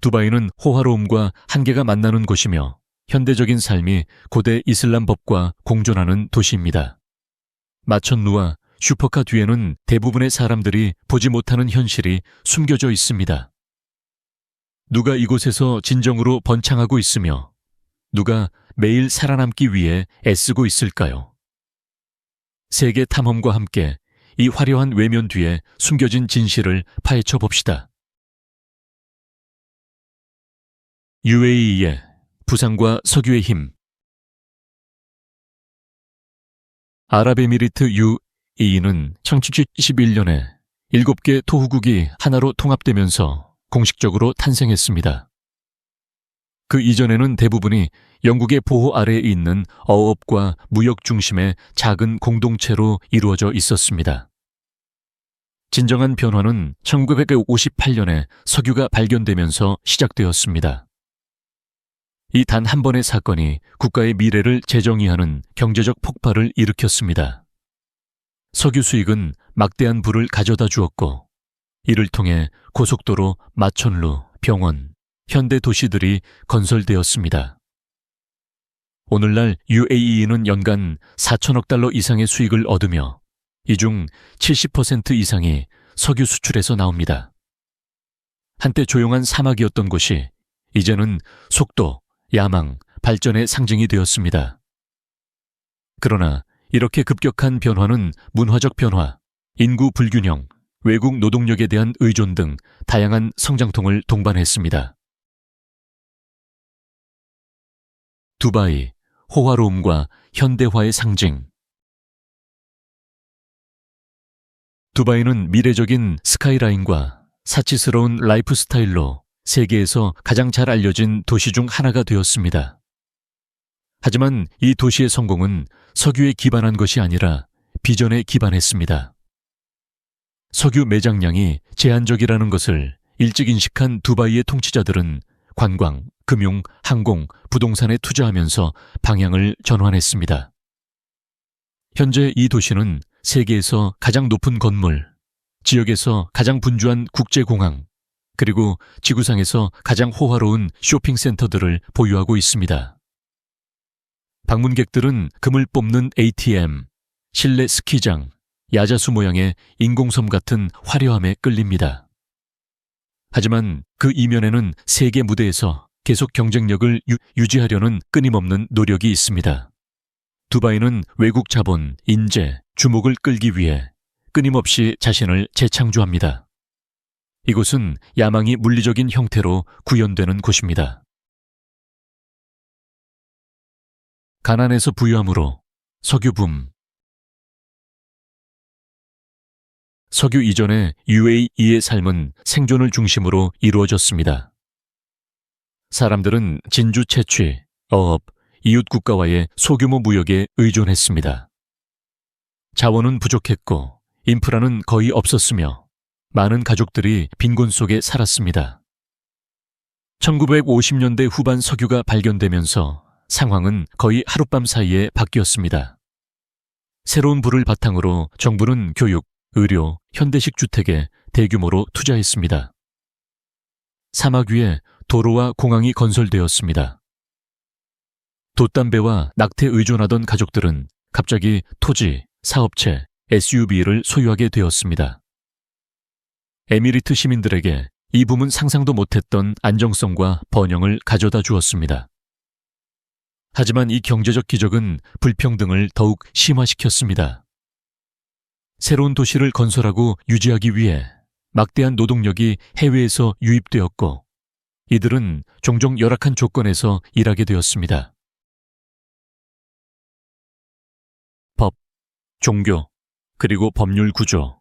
두바이는 호화로움과 한계가 만나는 곳이며 현대적인 삶이 고대 이슬람 법과 공존하는 도시입니다. 마천루와 슈퍼카 뒤에는 대부분의 사람들이 보지 못하는 현실이 숨겨져 있습니다. 누가 이곳에서 진정으로 번창하고 있으며 누가 매일 살아남기 위해 애쓰고 있을까요? 세계 탐험과 함께 이 화려한 외면 뒤에 숨겨진 진실을 파헤쳐 봅시다. UAE의 부상과 석유의 힘. 아랍에미리트 UAE는 1971년에 7개 토후국이 하나로 통합되면서 공식적으로 탄생했습니다. 그 이전에는 대부분이 영국의 보호 아래에 있는 어업과 무역 중심의 작은 공동체로 이루어져 있었습니다. 진정한 변화는 1958년에 석유가 발견되면서 시작되었습니다. 이 단 한 번의 사건이 국가의 미래를 재정의하는 경제적 폭발을 일으켰습니다. 석유 수익은 막대한 부를 가져다 주었고 이를 통해 고속도로, 마천루, 병원, 현대 도시들이 건설되었습니다. 오늘날 UAE는 연간 4천억 달러 이상의 수익을 얻으며 이 중 70% 이상이 석유 수출에서 나옵니다. 한때 조용한 사막이었던 곳이 이제는 속도, 야망, 발전의 상징이 되었습니다. 그러나 이렇게 급격한 변화는 문화적 변화, 인구 불균형, 외국 노동력에 대한 의존 등 다양한 성장통을 동반했습니다. 두바이, 호화로움과 현대화의 상징. 두바이는 미래적인 스카이라인과 사치스러운 라이프 스타일로 세계에서 가장 잘 알려진 도시 중 하나가 되었습니다. 하지만 이 도시의 성공은 석유에 기반한 것이 아니라 비전에 기반했습니다. 석유 매장량이 제한적이라는 것을 일찍 인식한 두바이의 통치자들은 관광, 금융, 항공, 부동산에 투자하면서 방향을 전환했습니다. 현재 이 도시는 세계에서 가장 높은 건물, 지역에서 가장 분주한 국제공항, 그리고 지구상에서 가장 호화로운 쇼핑센터들을 보유하고 있습니다. 방문객들은 금을 뽑는 ATM, 실내 스키장, 야자수 모양의 인공섬 같은 화려함에 끌립니다. 하지만 그 이면에는 세계 무대에서 계속 경쟁력을 유지하려는 끊임없는 노력이 있습니다. 두바이는 외국 자본, 인재, 주목을 끌기 위해 끊임없이 자신을 재창조합니다. 이곳은 야망이 물리적인 형태로 구현되는 곳입니다. 가난에서 부유함으로 석유붐. 석유 이전의 UAE의 삶은 생존을 중심으로 이루어졌습니다. 사람들은 진주 채취, 어업, 이웃 국가와의 소규모 무역에 의존했습니다. 자원은 부족했고 인프라는 거의 없었으며 많은 가족들이 빈곤 속에 살았습니다. 1950년대 후반 석유가 발견되면서 상황은 거의 하룻밤 사이에 바뀌었습니다. 새로운 부를 바탕으로 정부는 교육, 의료, 현대식 주택에 대규모로 투자했습니다. 사막 위에 도로와 공항이 건설되었습니다. 돛담배와 낙태에 의존하던 가족들은 갑자기 토지, 사업체, SUV를 소유하게 되었습니다. 에미리트 시민들에게 이 붐은 상상도 못했던 안정성과 번영을 가져다 주었습니다. 하지만 이 경제적 기적은 불평등을 더욱 심화시켰습니다. 새로운 도시를 건설하고 유지하기 위해 막대한 노동력이 해외에서 유입되었고 이들은 종종 열악한 조건에서 일하게 되었습니다. 법, 종교, 그리고 법률 구조.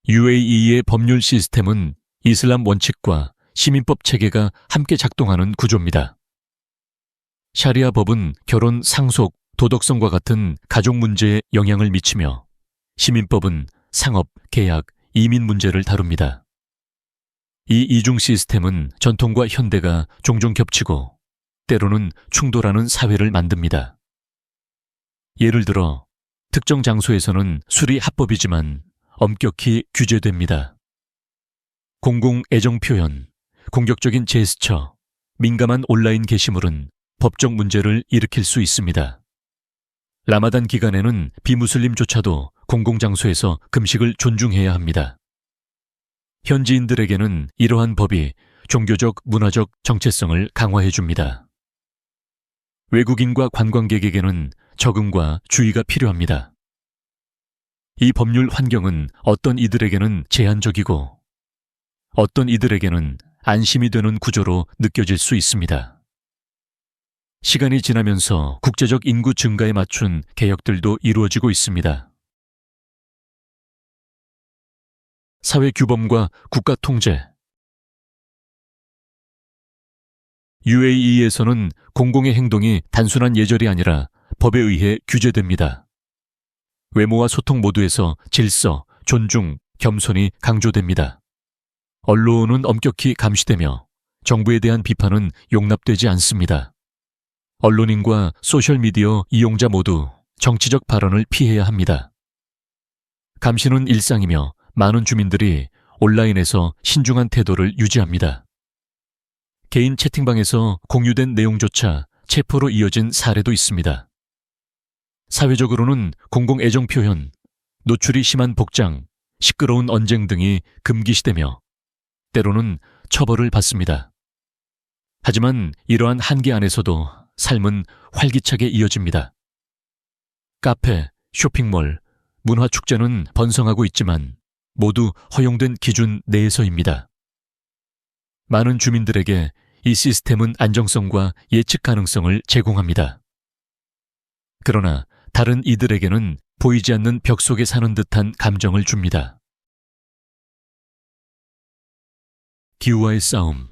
UAE의 법률 시스템은 이슬람 원칙과 시민법 체계가 함께 작동하는 구조입니다. 샤리아 법은 결혼, 상속, 도덕성과 같은 가족 문제에 영향을 미치며 시민법은 상업, 계약, 이민 문제를 다룹니다. 이 이중 시스템은 전통과 현대가 종종 겹치고 때로는 충돌하는 사회를 만듭니다. 예를 들어 특정 장소에서는 술이 합법이지만 엄격히 규제됩니다. 공공 애정 표현, 공격적인 제스처, 민감한 온라인 게시물은 법적 문제를 일으킬 수 있습니다. 라마단 기간에는 비무슬림조차도 공공장소에서 금식을 존중해야 합니다. 현지인들에게는 이러한 법이 종교적, 문화적 정체성을 강화해 줍니다. 외국인과 관광객에게는 적응과 주의가 필요합니다. 이 법률 환경은 어떤 이들에게는 제한적이고 어떤 이들에게는 안심이 되는 구조로 느껴질 수 있습니다. 시간이 지나면서 국제적 인구 증가에 맞춘 개혁들도 이루어지고 있습니다. 사회 규범과 국가 통제. UAE에서는 공공의 행동이 단순한 예절이 아니라 법에 의해 규제됩니다. 외모와 소통 모두에서 질서, 존중, 겸손이 강조됩니다. 언론은 엄격히 감시되며 정부에 대한 비판은 용납되지 않습니다. 언론인과 소셜미디어 이용자 모두 정치적 발언을 피해야 합니다. 감시는 일상이며 많은 주민들이 온라인에서 신중한 태도를 유지합니다. 개인 채팅방에서 공유된 내용조차 체포로 이어진 사례도 있습니다. 사회적으로는 공공 애정 표현, 노출이 심한 복장, 시끄러운 언쟁 등이 금기시되며 때로는 처벌을 받습니다. 하지만 이러한 한계 안에서도 삶은 활기차게 이어집니다. 카페, 쇼핑몰, 문화축제는 번성하고 있지만 모두 허용된 기준 내에서입니다. 많은 주민들에게 이 시스템은 안정성과 예측 가능성을 제공합니다. 그러나 다른 이들에게는 보이지 않는 벽 속에 사는 듯한 감정을 줍니다. 기후와의 싸움.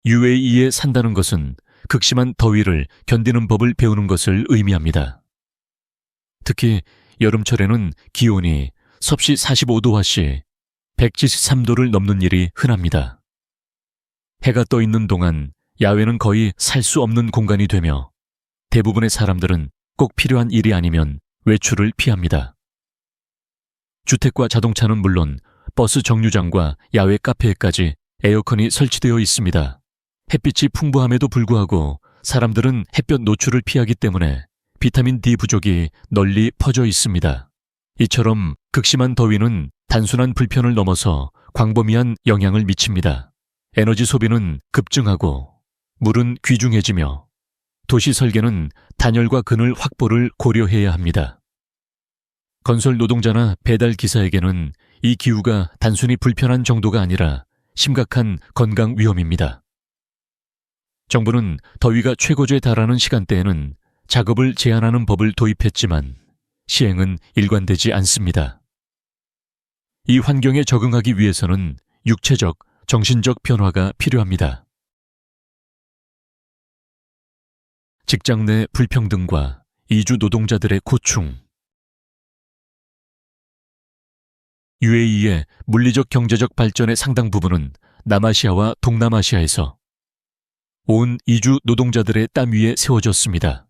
UAE에 산다는 것은 극심한 더위를 견디는 법을 배우는 것을 의미합니다. 특히 여름철에는 기온이 섭씨 45도와씨 173도를 넘는 일이 흔합니다. 해가 떠 있는 동안 야외는 거의 살 수 없는 공간이 되며 대부분의 사람들은 꼭 필요한 일이 아니면 외출을 피합니다. 주택과 자동차는 물론 버스 정류장과 야외 카페에까지 에어컨이 설치되어 있습니다. 햇빛이 풍부함에도 불구하고 사람들은 햇볕 노출을 피하기 때문에 비타민 D 부족이 널리 퍼져 있습니다. 이처럼 극심한 더위는 단순한 불편을 넘어서 광범위한 영향을 미칩니다. 에너지 소비는 급증하고 물은 귀중해지며 도시 설계는 단열과 그늘 확보를 고려해야 합니다. 건설 노동자나 배달 기사에게는 이 기후가 단순히 불편한 정도가 아니라 심각한 건강 위험입니다. 정부는 더위가 최고조에 달하는 시간대에는 작업을 제한하는 법을 도입했지만 시행은 일관되지 않습니다. 이 환경에 적응하기 위해서는 육체적, 정신적 변화가 필요합니다. 직장 내 불평등과 이주 노동자들의 고충. UAE의 물리적 경제적 발전의 상당 부분은 남아시아와 동남아시아에서 온 이주 노동자들의 땀 위에 세워졌습니다.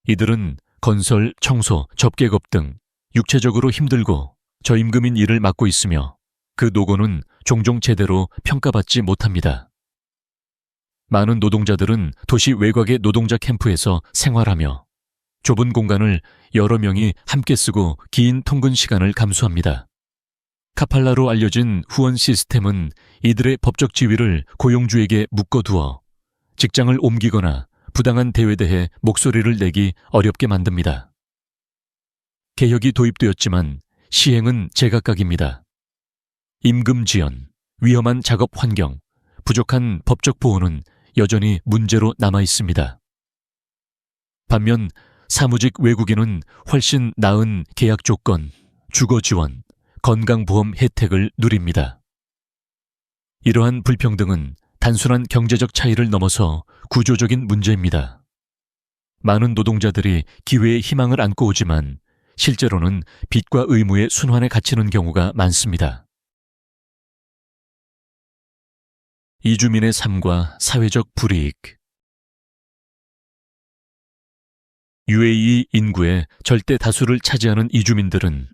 이들은 건설, 청소, 접객업 등 육체적으로 힘들고 저임금인 일을 맡고 있으며 그 노고는 종종 제대로 평가받지 못합니다. 많은 노동자들은 도시 외곽의 노동자 캠프에서 생활하며 좁은 공간을 여러 명이 함께 쓰고 긴 통근 시간을 감수합니다. 카팔라로 알려진 후원 시스템은 이들의 법적 지위를 고용주에게 묶어두어 직장을 옮기거나 부당한 대우에 대해 목소리를 내기 어렵게 만듭니다. 개혁이 도입되었지만 시행은 제각각입니다. 임금 지연, 위험한 작업 환경, 부족한 법적 보호는 여전히 문제로 남아 있습니다. 반면 사무직 외국인은 훨씬 나은 계약 조건, 주거 지원, 건강보험 혜택을 누립니다. 이러한 불평등은 단순한 경제적 차이를 넘어서 구조적인 문제입니다. 많은 노동자들이 기회에 희망을 안고 오지만 실제로는 빚과 의무의 순환에 갇히는 경우가 많습니다. 이주민의 삶과 사회적 불이익. UAE 인구의 절대 다수를 차지하는 이주민들은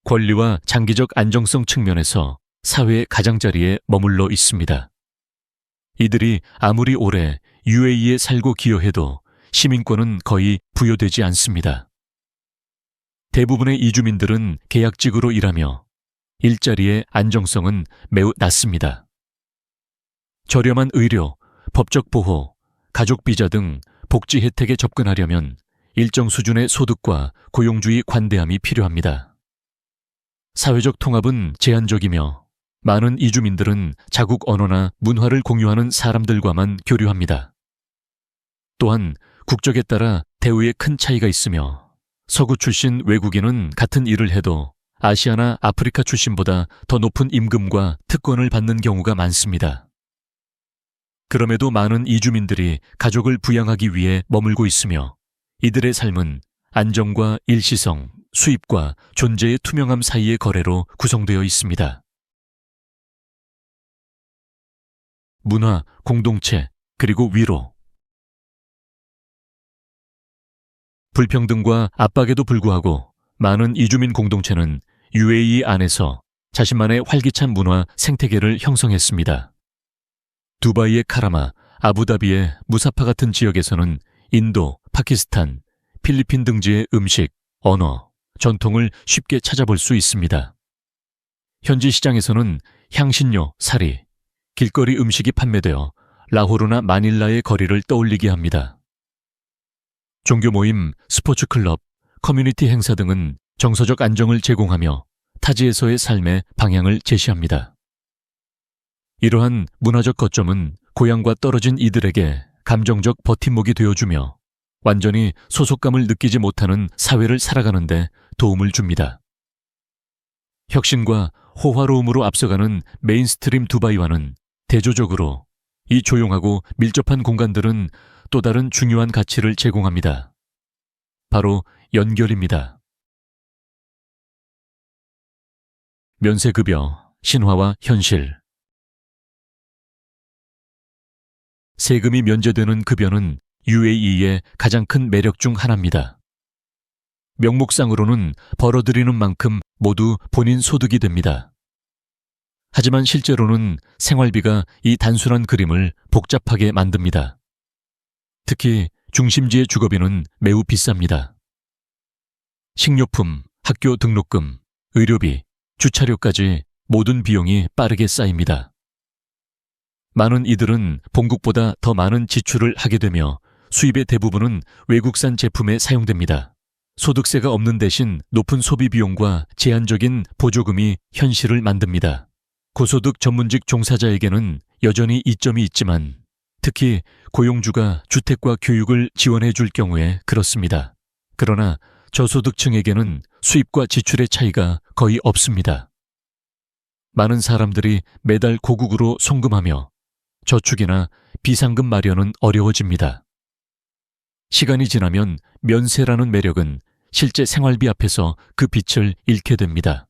권리와 장기적 안정성 측면에서 사회의 가장자리에 머물러 있습니다. 이들이 아무리 오래 UAE에 살고 기여해도 시민권은 거의 부여되지 않습니다. 대부분의 이주민들은 계약직으로 일하며 일자리의 안정성은 매우 낮습니다. 저렴한 의료, 법적 보호, 가족 비자 등 복지 혜택에 접근하려면 일정 수준의 소득과 고용주의 관대함이 필요합니다. 사회적 통합은 제한적이며 많은 이주민들은 자국 언어나 문화를 공유하는 사람들과만 교류합니다. 또한 국적에 따라 대우에 큰 차이가 있으며 서구 출신 외국인은 같은 일을 해도 아시아나 아프리카 출신보다 더 높은 임금과 특권을 받는 경우가 많습니다. 그럼에도 많은 이주민들이 가족을 부양하기 위해 머물고 있으며 이들의 삶은 안정과 일시성, 수입과 존재의 투명함 사이의 거래로 구성되어 있습니다. 문화, 공동체, 그리고 위로. 불평등과 압박에도 불구하고 많은 이주민 공동체는 UAE 안에서 자신만의 활기찬 문화 생태계를 형성했습니다. 두바이의 카라마, 아부다비의 무사파 같은 지역에서는 인도, 파키스탄, 필리핀 등지의 음식, 언어, 전통을 쉽게 찾아볼 수 있습니다. 현지 시장에서는 향신료, 사리, 길거리 음식이 판매되어 라호르나 마닐라의 거리를 떠올리게 합니다. 종교 모임, 스포츠 클럽, 커뮤니티 행사 등은 정서적 안정을 제공하며 타지에서의 삶의 방향을 제시합니다. 이러한 문화적 거점은 고향과 떨어진 이들에게 감정적 버팀목이 되어주며 완전히 소속감을 느끼지 못하는 사회를 살아가는 데 도움을 줍니다. 혁신과 호화로움으로 앞서가는 메인스트림 두바이와는 대조적으로 이 조용하고 밀접한 공간들은 또 다른 중요한 가치를 제공합니다. 바로 연결입니다. 면세급여, 신화와 현실. 세금이 면제되는 급여는 UAE의 가장 큰 매력 중 하나입니다. 명목상으로는 벌어들이는 만큼 모두 본인 소득이 됩니다. 하지만 실제로는 생활비가 이 단순한 그림을 복잡하게 만듭니다. 특히 중심지의 주거비는 매우 비쌉니다. 식료품, 학교 등록금, 의료비, 주차료까지 모든 비용이 빠르게 쌓입니다. 많은 이들은 본국보다 더 많은 지출을 하게 되며 수입의 대부분은 외국산 제품에 사용됩니다. 소득세가 없는 대신 높은 소비 비용과 제한적인 보조금이 현실을 만듭니다. 고소득 전문직 종사자에게는 여전히 이점이 있지만 특히 고용주가 주택과 교육을 지원해 줄 경우에 그렇습니다. 그러나 저소득층에게는 수입과 지출의 차이가 거의 없습니다. 많은 사람들이 매달 고국으로 송금하며 저축이나 비상금 마련은 어려워집니다. 시간이 지나면 면세라는 매력은 실제 생활비 앞에서 그 빛을 잃게 됩니다.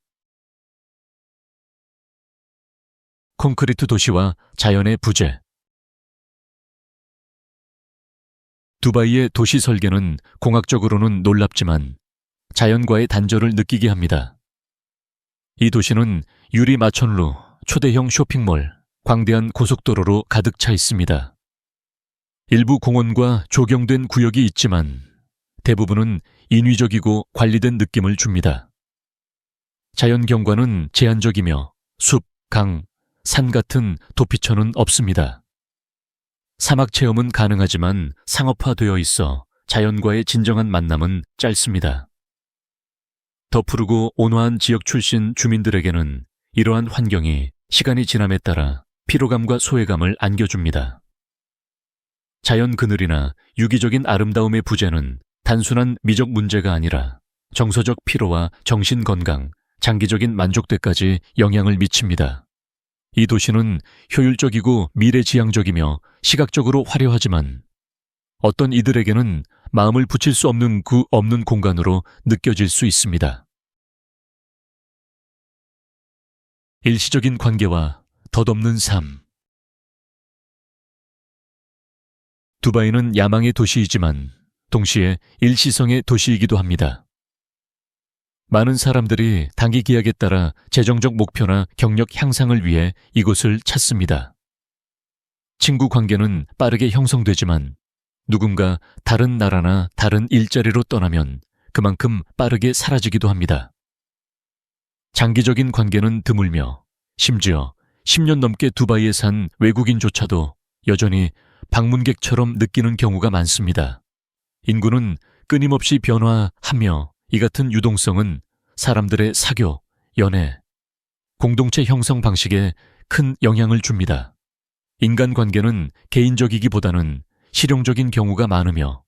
콘크리트 도시와 자연의 부재. 두바이의 도시 설계는 공학적으로는 놀랍지만 자연과의 단절을 느끼게 합니다. 이 도시는 유리 마천루, 초대형 쇼핑몰, 광대한 고속도로로 가득 차 있습니다. 일부 공원과 조경된 구역이 있지만 대부분은 인위적이고 관리된 느낌을 줍니다. 자연 경관은 제한적이며 숲, 강, 산 같은 도피처는 없습니다. 사막 체험은 가능하지만 상업화되어 있어 자연과의 진정한 만남은 짧습니다. 더 푸르고 온화한 지역 출신 주민들에게는 이러한 환경이 시간이 지남에 따라 피로감과 소외감을 안겨줍니다. 자연 그늘이나 유기적인 아름다움의 부재는 단순한 미적 문제가 아니라 정서적 피로와 정신 건강, 장기적인 만족도까지 영향을 미칩니다. 이 도시는 효율적이고 미래지향적이며 시각적으로 화려하지만 어떤 이들에게는 마음을 붙일 수 없는 그 없는 공간으로 느껴질 수 있습니다. 일시적인 관계와 덧없는 삶. 두바이는 야망의 도시이지만 동시에 일시성의 도시이기도 합니다. 많은 사람들이 단기 계약에 따라 재정적 목표나 경력 향상을 위해 이곳을 찾습니다. 친구 관계는 빠르게 형성되지만 누군가 다른 나라나 다른 일자리로 떠나면 그만큼 빠르게 사라지기도 합니다. 장기적인 관계는 드물며 심지어 10년 넘게 두바이에 산 외국인조차도 여전히 방문객처럼 느끼는 경우가 많습니다. 인구는 끊임없이 변화하며 이 같은 유동성은 사람들의 사교, 연애, 공동체 형성 방식에 큰 영향을 줍니다. 인간관계는 개인적이기보다는 실용적인 경우가 많으며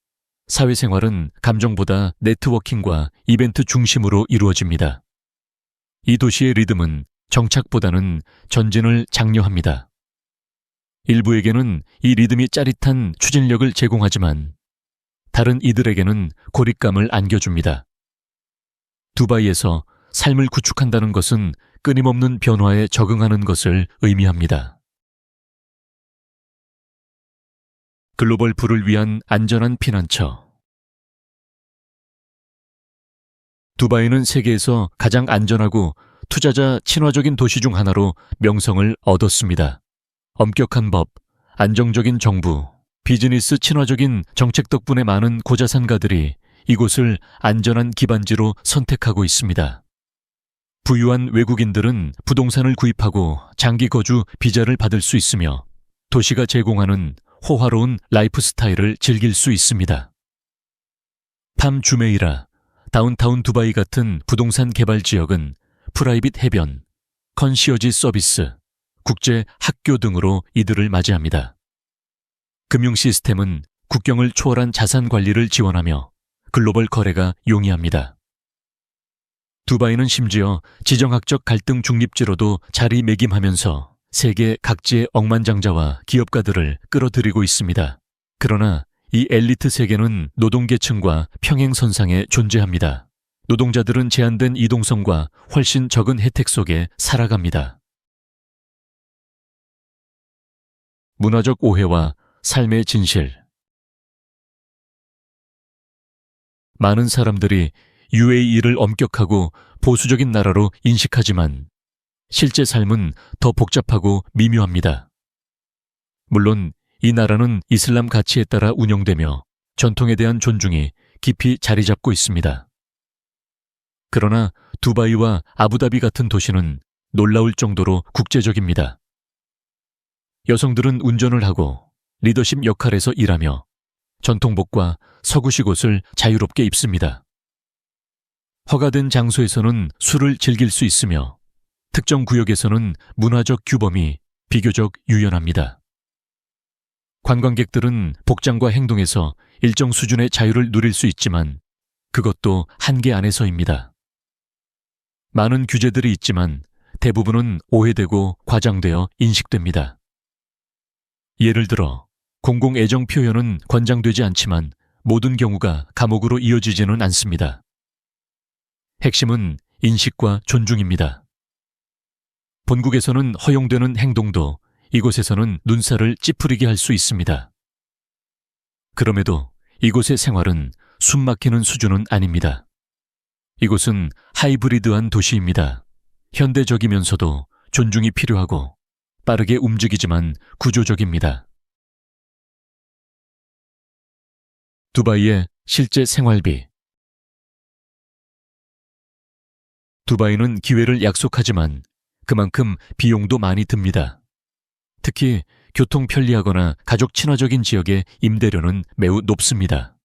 사회생활은 감정보다 네트워킹과 이벤트 중심으로 이루어집니다. 이 도시의 리듬은 정착보다는 전진을 장려합니다. 일부에게는 이 리듬이 짜릿한 추진력을 제공하지만 다른 이들에게는 고립감을 안겨줍니다. 두바이에서 삶을 구축한다는 것은 끊임없는 변화에 적응하는 것을 의미합니다. 글로벌 부를 위한 안전한 피난처. 두바이는 세계에서 가장 안전하고 투자자 친화적인 도시 중 하나로 명성을 얻었습니다. 엄격한 법, 안정적인 정부, 비즈니스 친화적인 정책 덕분에 많은 고자산가들이 이곳을 안전한 기반지로 선택하고 있습니다. 부유한 외국인들은 부동산을 구입하고 장기 거주 비자를 받을 수 있으며 도시가 제공하는 호화로운 라이프 스타일을 즐길 수 있습니다. 팜 주메이라, 다운타운 두바이 같은 부동산 개발 지역은 프라이빗 해변, 컨시어지 서비스, 국제 학교 등으로 이들을 맞이합니다. 금융 시스템은 국경을 초월한 자산 관리를 지원하며 글로벌 거래가 용이합니다. 두바이는 심지어 지정학적 갈등 중립지로도 자리매김하면서 세계 각지의 억만장자와 기업가들을 끌어들이고 있습니다. 그러나 이 엘리트 세계는 노동계층과 평행선상에 존재합니다. 노동자들은 제한된 이동성과 훨씬 적은 혜택 속에 살아갑니다. 문화적 오해와 삶의 진실. 많은 사람들이 UAE를 엄격하고 보수적인 나라로 인식하지만 실제 삶은 더 복잡하고 미묘합니다. 물론 이 나라는 이슬람 가치에 따라 운영되며 전통에 대한 존중이 깊이 자리 잡고 있습니다. 그러나 두바이와 아부다비 같은 도시는 놀라울 정도로 국제적입니다. 여성들은 운전을 하고 리더십 역할에서 일하며 전통복과 서구식 옷을 자유롭게 입습니다. 허가된 장소에서는 술을 즐길 수 있으며 특정 구역에서는 문화적 규범이 비교적 유연합니다. 관광객들은 복장과 행동에서 일정 수준의 자유를 누릴 수 있지만 그것도 한계 안에서입니다. 많은 규제들이 있지만 대부분은 오해되고 과장되어 인식됩니다. 예를 들어 공공애정 표현은 권장되지 않지만 모든 경우가 감옥으로 이어지지는 않습니다. 핵심은 인식과 존중입니다. 본국에서는 허용되는 행동도 이곳에서는 눈살을 찌푸리게 할 수 있습니다. 그럼에도 이곳의 생활은 숨막히는 수준은 아닙니다. 이곳은 하이브리드한 도시입니다. 현대적이면서도 존중이 필요하고 빠르게 움직이지만 구조적입니다. 두바이의 실제 생활비. 두바이는 기회를 약속하지만 그만큼 비용도 많이 듭니다. 특히 교통 편리하거나 가족 친화적인 지역의 임대료는 매우 높습니다.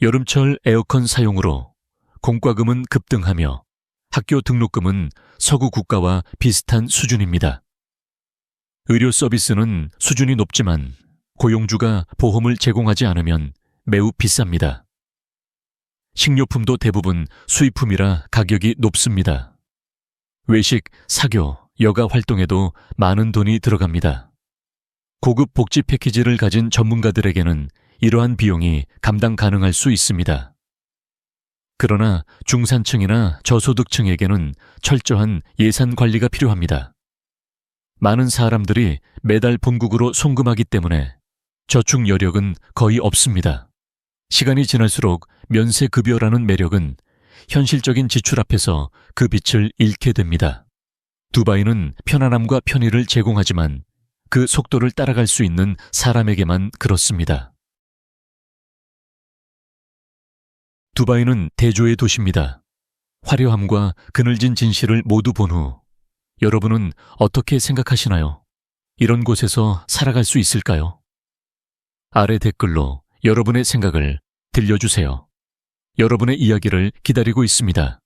여름철 에어컨 사용으로 공과금은 급등하며 학교 등록금은 서구 국가와 비슷한 수준입니다. 의료 서비스는 수준이 높지만 고용주가 보험을 제공하지 않으면 매우 비쌉니다. 식료품도 대부분 수입품이라 가격이 높습니다. 외식, 사교, 여가 활동에도 많은 돈이 들어갑니다. 고급 복지 패키지를 가진 전문가들에게는 이러한 비용이 감당 가능할 수 있습니다. 그러나 중산층이나 저소득층에게는 철저한 예산 관리가 필요합니다. 많은 사람들이 매달 본국으로 송금하기 때문에 저축 여력은 거의 없습니다. 시간이 지날수록 면세급여라는 매력은 현실적인 지출 앞에서 그 빛을 잃게 됩니다. 두바이는 편안함과 편의를 제공하지만 그 속도를 따라갈 수 있는 사람에게만 그렇습니다. 두바이는 대조의 도시입니다. 화려함과 그늘진 진실을 모두 본 후 여러분은 어떻게 생각하시나요? 이런 곳에서 살아갈 수 있을까요? 아래 댓글로 여러분의 생각을 들려주세요. 여러분의 이야기를 기다리고 있습니다.